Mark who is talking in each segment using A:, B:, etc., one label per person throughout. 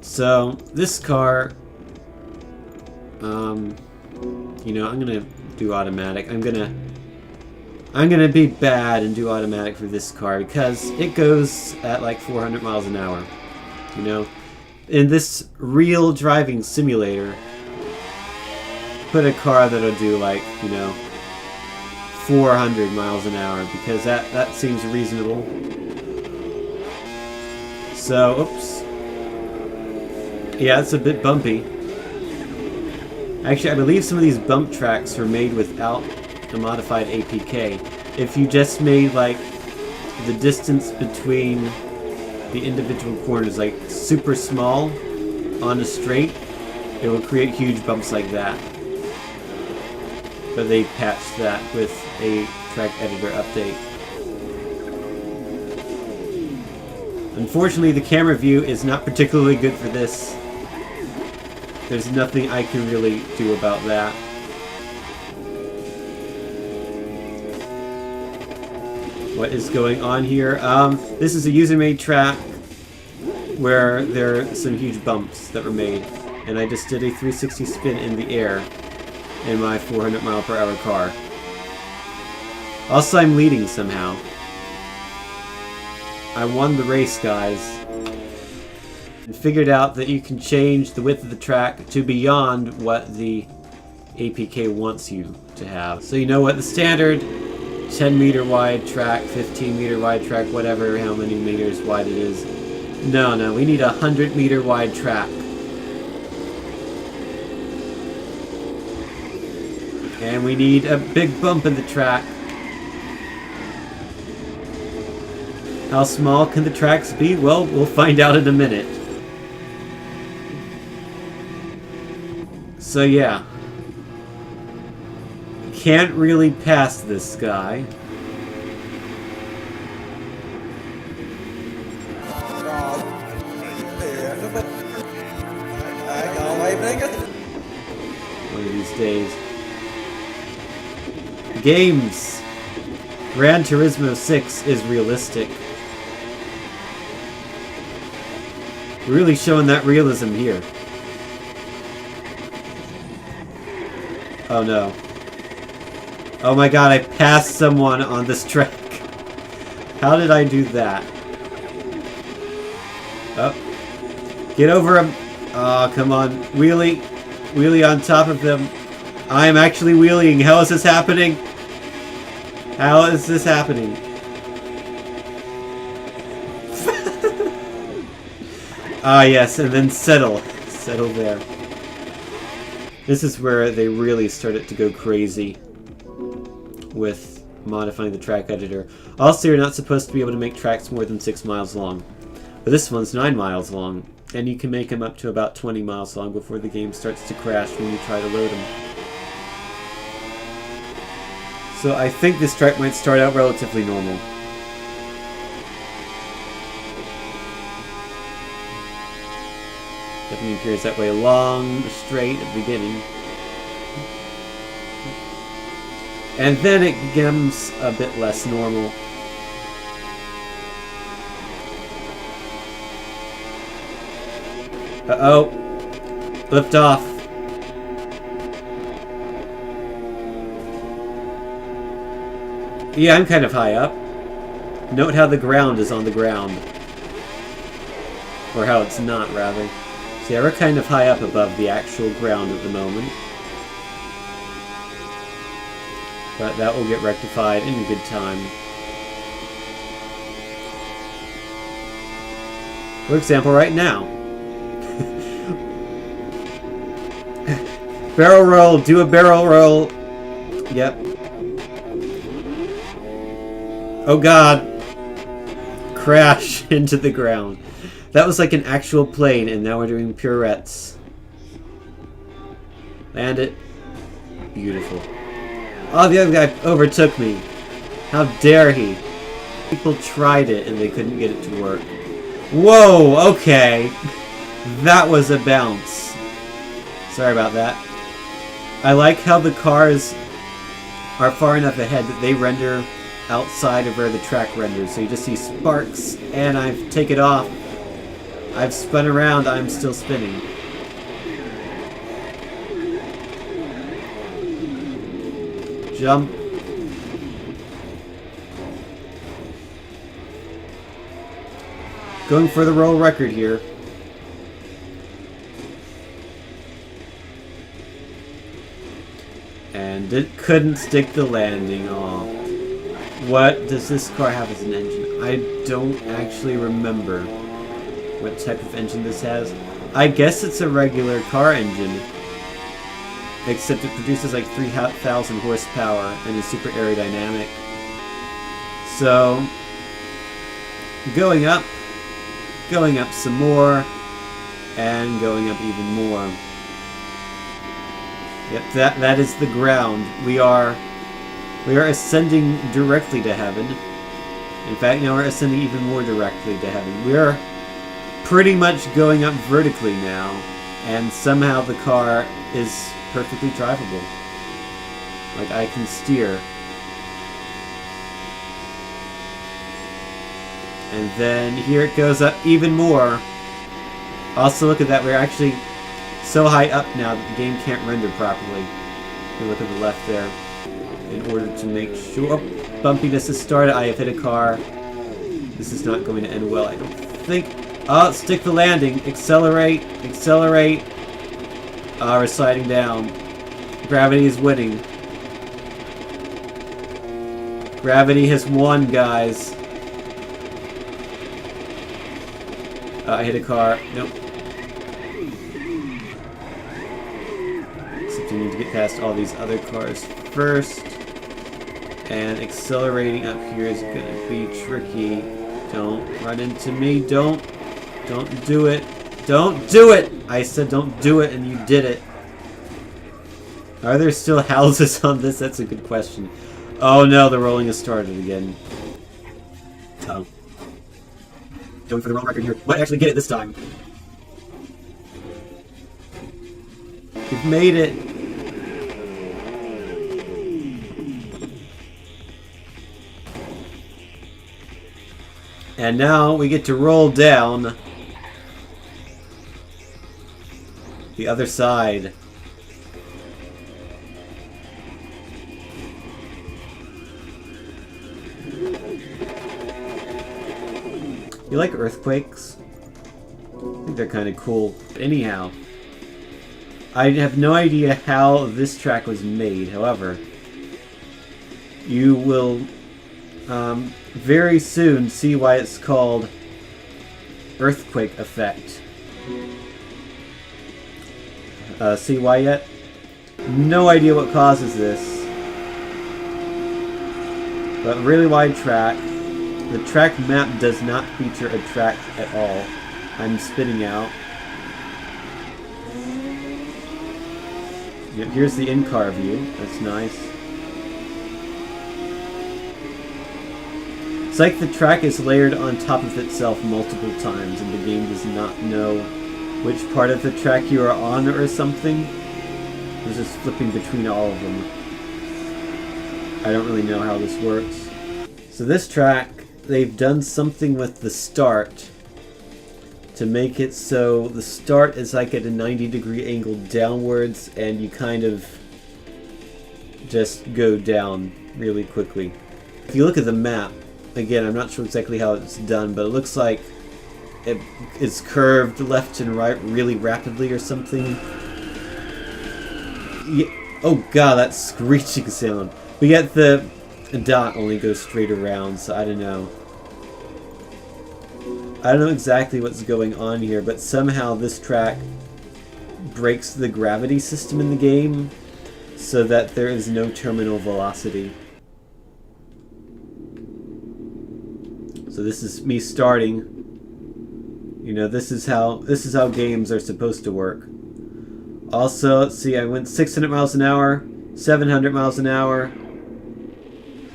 A: So this car, you know, I'm gonna do automatic. I'm gonna be bad and do automatic for this car because it goes at like 400 miles an hour. You know, in this real driving simulator, put a car that'll do like, you know, 400 miles an hour because that seems reasonable. So, oops. Yeah, it's a bit bumpy. Actually, I believe some of these bump tracks were made without the modified APK. If you just made, like, the distance between the individual corners, like, super small on a straight, it will create huge bumps like that. But they patched that with a track editor update. Unfortunately, the camera view is not particularly good for this. There's nothing I can really do about that. What is going on here? This is a user-made track where there are some huge bumps that were made, and I just did a 360 spin in the air in my 400 mile per hour car. Also, I'm leading somehow. I won the race, guys. And figured out that you can change the width of the track to beyond what the APK wants you to have. So you know what the standard 10 meter wide track, 15 meter wide track, whatever, how many meters wide it is. No, we need a 100 meter wide track. And we need a big bump in the track. How small can the tracks be? Well, we'll find out in a minute. So yeah. Can't really pass this guy. One of these days. Games. Gran Turismo 6 is realistic. Really showing that realism here. Oh no. Oh my god, I passed someone on this track. How did I do that? Oh. Get over him. Oh, come on. Wheelie. Wheelie on top of them. I am actually wheeling. How is this happening? How is this happening? Ah, yes, and then settle. Settle there. This is where they really started to go crazy with modifying the track editor. Also, you're not supposed to be able to make tracks more than 6 miles long. But this one's 9 miles long, and you can make them up to about 20 miles long before the game starts to crash when you try to load them. So I think this track might start out relatively normal. Definitely appears that way long, straight at the beginning. And then it becomes a bit less normal. Uh-oh. Lift off. Yeah, I'm kind of high up. Note how the ground is on the ground. Or how it's not, rather. See, we're kind of high up above the actual ground at the moment. But that will get rectified in good time. For example, right now. Barrel roll! Do a barrel roll! Yep. Oh god! Crash into the ground. That was like an actual plane, and now we're doing pirouettes. Land it. Beautiful. Oh, the other guy overtook me. How dare he? People tried it, and they couldn't get it to work. Whoa, okay. That was a bounce. Sorry about that. I like how the cars are far enough ahead that they render outside of where the track renders. So you just see sparks, and I've taken off. I've spun around, I'm still spinning. Jump. Going for the world record here. And it couldn't stick the landing. Aw. What does this car have as an engine? I don't actually remember what type of engine this has. I guess it's a regular car engine. Except it produces like 3,000 horsepower and is super aerodynamic. So, going up some more, and going up even more. Yep, that is the ground. We are ascending directly to heaven. In fact, now we're ascending even more directly to heaven. We are pretty much going up vertically now, and somehow the car is perfectly drivable. Like, I can steer. And then here it goes up even more. Also, look at that. We're actually so high up now that the game can't render properly. If you look at the left there. In order to make sure... Oh, bumpiness has started. I have hit a car. This is not going to end well, I don't think. Oh, stick the landing. Accelerate. Accelerate. We're sliding down. Gravity is winning. Gravity has won, guys. I hit a car. Nope. Except you need to get past all these other cars first. And accelerating up here is gonna be tricky. Don't run into me. Don't do it. Don't do it! I said don't do it and you did it. Are there still houses on this? That's a good question. Oh no, the rolling has started again. Oh. Going for the world record here. Might actually get it this time. We've made it. And now we get to roll down the other side. You like earthquakes? I think they're kind of cool. Anyhow, I have no idea how this track was made. However, you will very soon see why it's called earthquake effect. See why yet? No idea what causes this. But really wide track. The track map does not feature a track at all. I'm spinning out. Yep, here's the in-car view. That's nice. It's like the track is layered on top of itself multiple times and the game does not know which part of the track you are on or something. It's just flipping between all of them. I don't really know how this works. So this track, they've done something with the start to make it so the start is like at a 90-degree angle downwards and you kind of just go down really quickly. If you look at the map, again, I'm not sure exactly how it's done, but it looks like it's curved left and right really rapidly or something. Yeah. Oh god, that screeching sound. But yet the dot only goes straight around, so I don't know. I don't know exactly what's going on here, but somehow this track breaks the gravity system in the game so that there is no terminal velocity. So this is me starting. You know, this is how games are supposed to work. Also, let's see, I went 600 miles an hour, 700 miles an hour,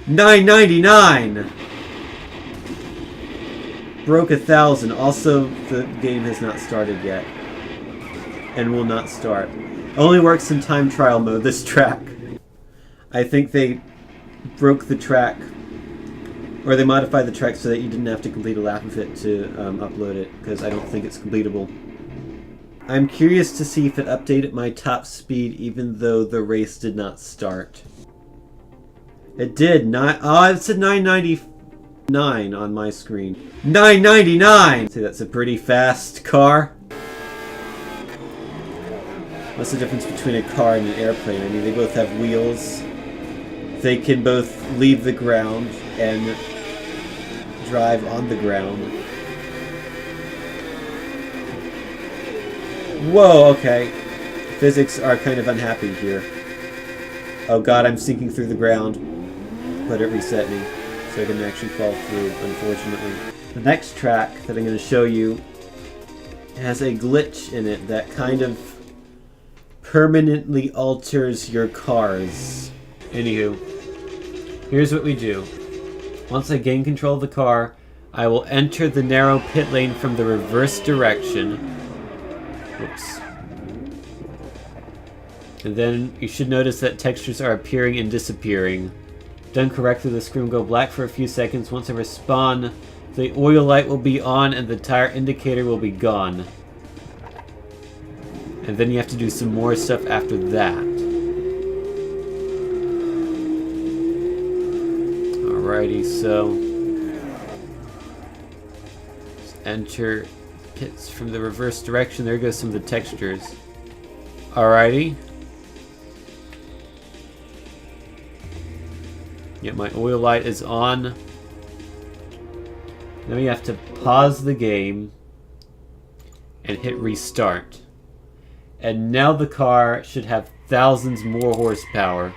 A: 999! Broke 1,000. Also, the game has not started yet. And will not start. Only works in time trial mode, this track. I think they broke the track Or they modified the track so that you didn't have to complete a lap of it to upload it, because I don't think it's completable. I'm curious to see if it updated my top speed even though the race did not start. It did. It said 999 on my screen. 999! See, that's a pretty fast car. What's the difference between a car and an airplane? I mean, they both have wheels. They can both leave the ground and drive on the ground. Whoa, okay. Physics are kind of unhappy here. Oh god, I'm sinking through the ground. Let it reset me so I can actually fall through, unfortunately. The next track that I'm going to show you has a glitch in it that kind of permanently alters your cars. Anywho, here's what we do. Once I gain control of the car, I will enter the narrow pit lane from the reverse direction. Whoops. And then you should notice that textures are appearing and disappearing. Done correctly, the screen will go black for a few seconds. Once I respawn, the oil light will be on and the tire indicator will be gone. And then you have to do some more stuff after that. Alrighty, so just enter pits from the reverse direction. There goes some of the textures. Alrighty. Yep, my oil light is on. Then we have to pause the game and hit restart. And now the car should have thousands more horsepower.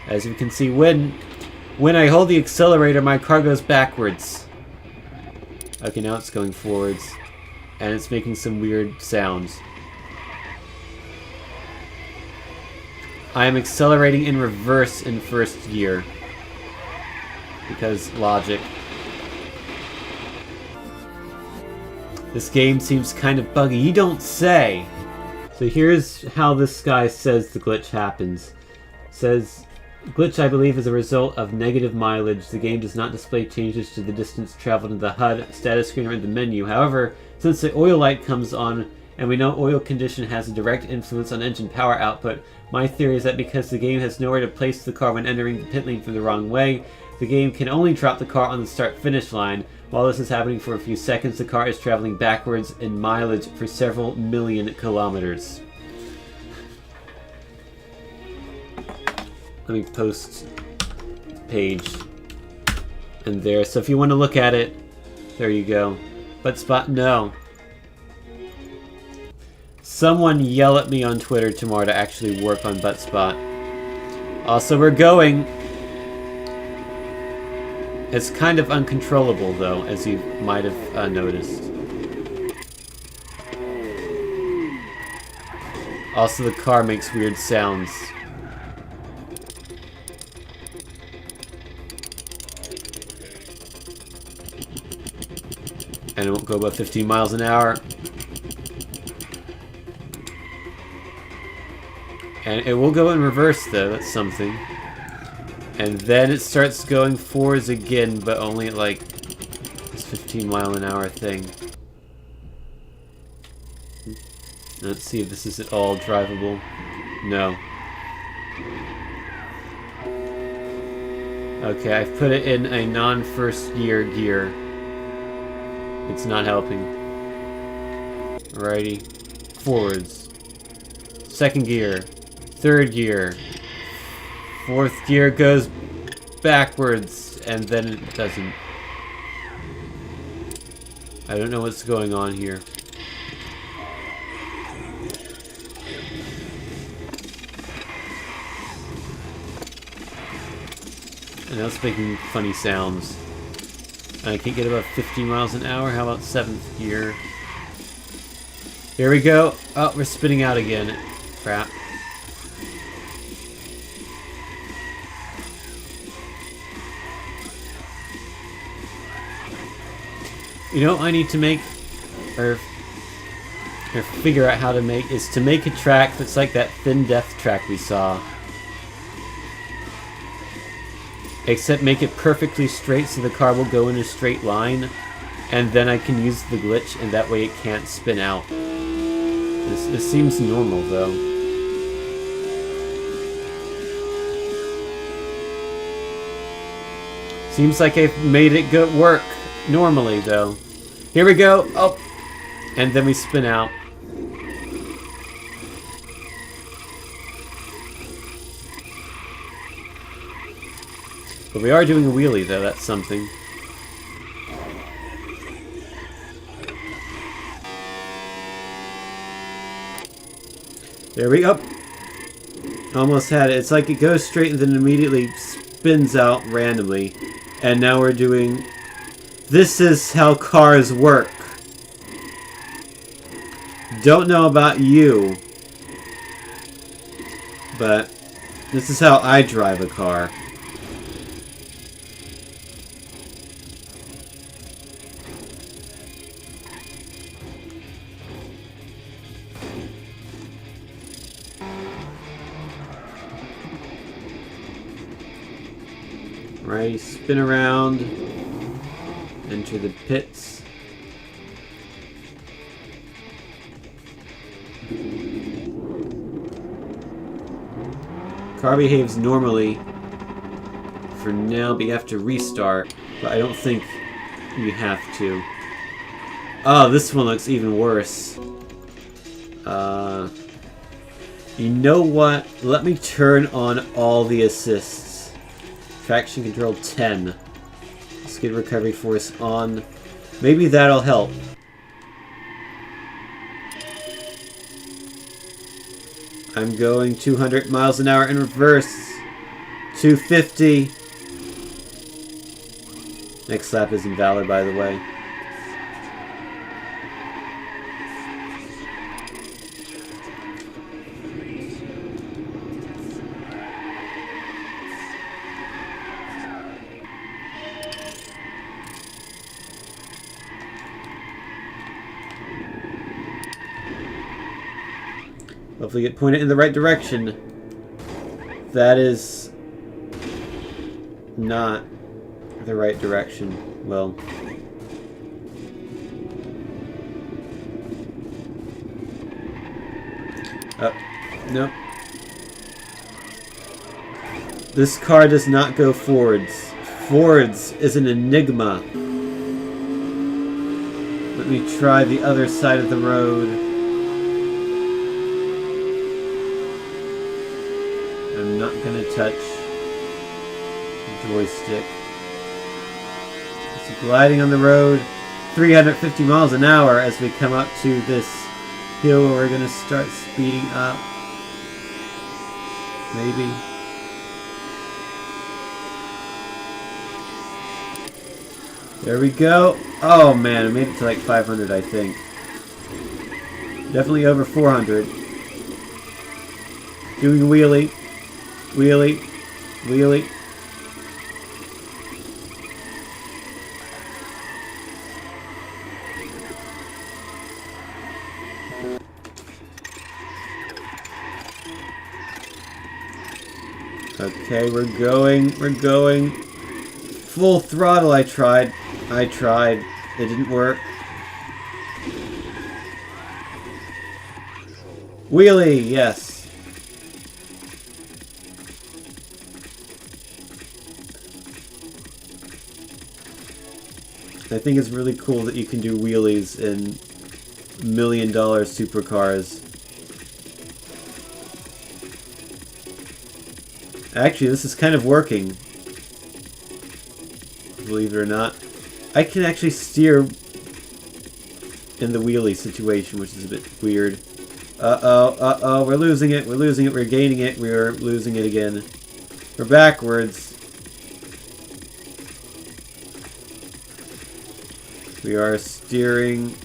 A: As you can see, when I hold the accelerator, my car goes backwards. Okay, now it's going forwards. And it's making some weird sounds. I am accelerating in reverse in first gear. Because logic. This game seems kind of buggy. You don't say! So here's how this guy says the glitch happens. It says, glitch I believe is a result of negative mileage. The game does not display changes to the distance traveled in the HUD, status screen, or in the menu. However, since the oil light comes on, and we know oil condition has a direct influence on engine power output, my theory is that because the game has nowhere to place the car when entering the pit lane from the wrong way, the game can only drop the car on the start-finish line. While this is happening for a few seconds, the car is traveling backwards in mileage for several million kilometers. Let me post page and there. So if you want to look at it, there you go. But spot, no. Someone yell at me on Twitter tomorrow to actually work on Buttspot. Also, we're going. It's kind of uncontrollable, though, as you might have noticed. Also, the car makes weird sounds. And it won't go above 15 miles an hour. And it will go in reverse, though. That's something. And then it starts going forwards again, but only at, like, this 15-mile-an-hour thing. Let's see if this is at all drivable. No. Okay, I've put it in a non-first gear. It's not helping. Alrighty. Forwards. Second gear. Third gear. Fourth gear goes backwards, and then it doesn't. I don't know what's going on here. And now it's making funny sounds. And I can't get above 15 miles an hour. How about 7th gear? Here we go. Oh, we're spinning out again. Crap. You know what I need to make, or figure out how to make, is to make a track that's like that Thin Death track we saw. Except make it perfectly straight so the car will go in a straight line. And then I can use the glitch, and that way it can't spin out. This seems normal, though. Seems like I've made it work normally, though. Here we go. Oh, and then we spin out. But we are doing a wheelie, though. That's something. There we go. Almost had it. It's like it goes straight and then immediately spins out randomly. And now we're doing... This is how cars work. Don't know about you. But this is how I drive a car. Right, spin around, enter the pits. Car behaves normally for now, but you have to restart. But I don't think you have to. Oh, this one looks even worse. You know what? Let me turn on all the assists. Traction control 10. Skid recovery force on. Maybe that'll help. I'm going 200 miles an hour in reverse. 250. Next lap is invalid, by the way. Hopefully get pointed in the right direction. That is not the right direction. Well, oh, no. This car does not go forwards. Forwards is an enigma. Let me try the other side of the road. I'm not going to touch the joystick. It's gliding on the road 350 miles an hour as we come up to this hill where we're going to start speeding up. Maybe. There we go. Oh man, I made it to like 500, I think. Definitely over 400. Doing a wheelie. Wheelie. Wheelie. Okay, we're going. Full throttle, I tried. It didn't work. Wheelie, yes. I think it's really cool that you can do wheelies in $1 million supercars. Actually, this is kind of working. Believe it or not. I can actually steer in the wheelie situation, which is a bit weird. Uh-oh, we're losing it, we're gaining it, we're losing it again. We're backwards. We are steering.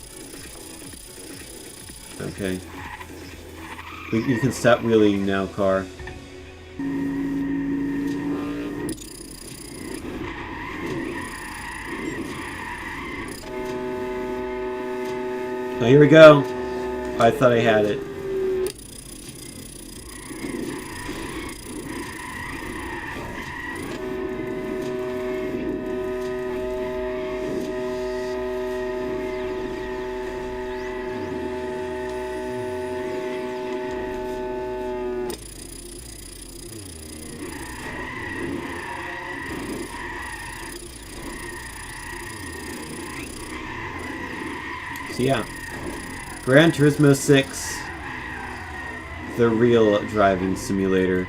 A: Okay. You can stop wheeling now, car. Oh, here we go. I thought I had it. So yeah, Gran Turismo 6, the real driving simulator.